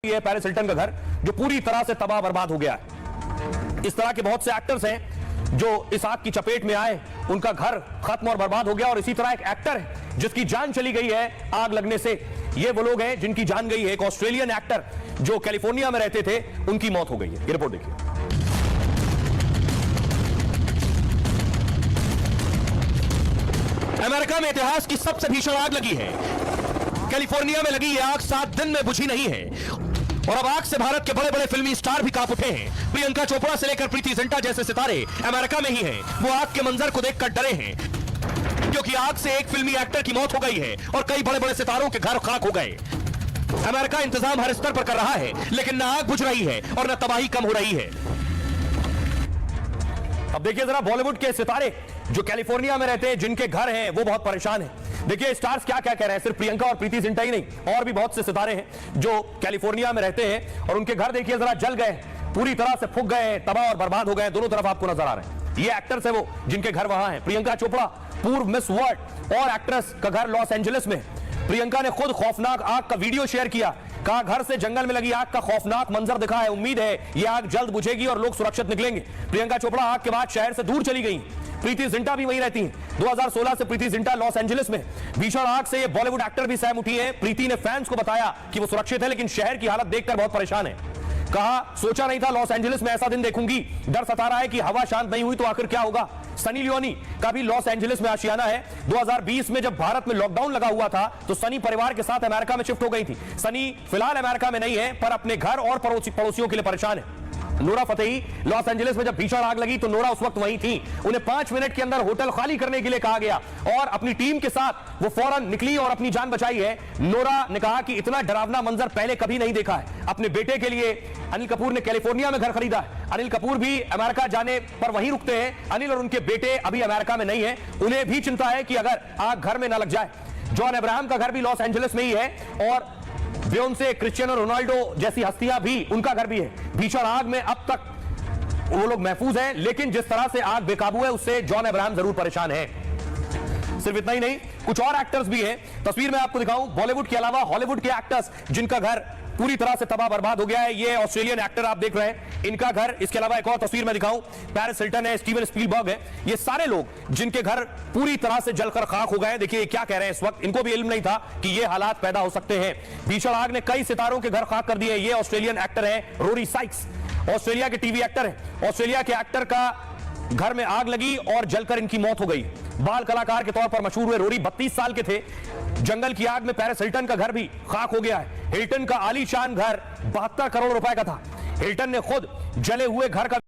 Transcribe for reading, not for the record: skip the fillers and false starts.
ये Paris Hilton का घर जो पूरी तरह से तबाह बर्बाद हो गया है। इस तरह के बहुत से एक्टर्स हैं जो इस आग की चपेट में आए, उनका घर खत्म और बर्बाद हो गया। और इसी तरह एक एक्टर है जिसकी जान चली गई है आग लगने से। ये वो लोग हैं जिनकी जान गई है। एक ऑस्ट्रेलियन एक्टर जो कैलिफोर्निया में रहते थे, उनकी मौत हो गई है। ये रिपोर्ट देखिए। अमेरिका में इतिहास की सबसे भीषण आग लगी है। कैलिफोर्निया में लगी यह आग 7 दिन में बुझी नहीं है और अब आग से भारत के बड़े बड़े फिल्मी स्टार भी कांप उठे हैं। प्रियंका चोपड़ा से लेकर प्रीति जिंटा जैसे सितारे अमेरिका में ही हैं। वो आग के मंजर को देखकर डरे हैं क्योंकि आग से एक फिल्मी एक्टर की मौत हो गई है और कई बड़े बड़े सितारों के घर खाक हो गए। अमेरिका इंतजाम हर स्तर पर कर रहा है, लेकिन न आग बुझ रही है और न तबाही कम हो रही है। अब देखिए जरा बॉलीवुड के सितारे जो कैलिफोर्निया में रहते हैं, जिनके घर हैं, वो बहुत परेशान हैं। देखिए स्टार्स क्या क्या कह रहे हैं। सिर्फ प्रियंका और प्रीति जिंटा ही नहीं, और भी बहुत से सितारे हैं जो कैलिफोर्निया में रहते हैं और उनके घर देखिए जरा जल गए, पूरी तरह से फूक गए, तबाह और बर्बाद हो गए। दोनों तरफ आपको नजर आ रहे हैं। ये एक्टर्स है वो जिनके घर वहां हैं। प्रियंका चोपड़ा पूर्व मिस वर्ल्ड और एक्ट्रेस का घर लॉस एंजलिस में। प्रियंका ने खुद खौफनाक आग का वीडियो शेयर किया, कहा घर से जंगल में लगी आग का खौफनाक मंजर दिखा है। उम्मीद है यह आग जल्द बुझेगी और लोग सुरक्षित निकलेंगे। प्रियंका चोपड़ा आग के बाद शहर से दूर चली गई। प्रीति जिंटा भी वहीं रहती हैं। 2016 से प्रीति जिंटा लॉस एंजलिस में। भीषण आग से ये बॉलीवुड एक्टर भी सहम उठी है। प्रीति ने फैंस को बताया कि वो सुरक्षित है, लेकिन शहर की हालत देखकर बहुत परेशान है। कहा सोचा नहीं था लॉस एंजलिस में ऐसा दिन देखूंगी। डर सता रहा है कि हवा शांत नहीं हुई तो आखिर क्या होगा। सनी लियोनी का भी लॉस एंजलिस में आशियाना है। 2020 में जब भारत में लॉकडाउन लगा हुआ था तो सनी परिवार के साथ अमेरिका में शिफ्ट हो गई थी। सनी फिलहाल अमेरिका में नहीं है, पर अपने घर और पड़ोसियों के लिए परेशान है। नोरा फतेही लॉस एंजलिस में जब भीषण आग लगी तो नोरा उस वक्त वहीं थी। उन्हें 5 मिनट के अंदर होटल खाली करने के लिए कहा गया और अपनी टीम के साथ वो फौरन निकली और अपनी जान बचाई है। नोरा ने कहा कि इतना डरावना मंजर पहले कभी नहीं देखा है। अपने बेटे के लिए अनिल कपूर ने कैलिफोर्निया में घर खरीदा है। अनिल कपूर भी अमेरिका जाने पर वहीं रुकते हैं। अनिल और उनके बेटे अभी अमेरिका में नहीं है। उन्हें भी चिंता है कि अगर आग घर में ना लग जाए। जॉन अब्राहम का घर भी लॉस एंजलिस में ही है और बेयोंसे, क्रिस्टियानो रोनाल्डो जैसी हस्तियां भी, उनका घर भी है। भीषण आग में अब तक वो लोग महफूज हैं, लेकिन जिस तरह से आग बेकाबू है उससे जॉन अब्राहम जरूर परेशान है। सिर्फ इतना ही नहीं, कुछ और एक्टर्स भी हैं। तस्वीर में आपको दिखाऊं, बॉलीवुड के अलावा हॉलीवुड के एक्टर्स जिनका घर पूरी तरह से तबाह बर्बाद हो गया है। ये ऑस्ट्रेलियन एक्टर आप देख रहे हैं, इनका घर। इसके अलावा एक और तस्वीर में दिखाऊं, पेरिस हिल्टन है, स्टीवन स्पीलबर्ग है। ये सारे लोग जिनके घर पूरी तरह से जलकर खाक हो गए। देखिए क्या कह रहे हैं इस वक्त। इनको भी इल्म नहीं था कि ये हालात पैदा हो सकते हैं। भीषण आग ने कई सितारों के घर खाक कर दिए। ये ऑस्ट्रेलियन एक्टर है रोरी साइक्स, ऑस्ट्रेलिया के टीवी एक्टर है। ऑस्ट्रेलिया के एक्टर का घर में आग लगी और जलकर इनकी मौत हो गई। बाल कलाकार के तौर पर मशहूर हुए रोरी 32 साल के थे। जंगल की आग में पेरिस हिल्टन का घर भी खाक हो गया है। हिल्टन का आलीशान घर 72 करोड़ रुपए का था। हिल्टन ने खुद जले हुए घर का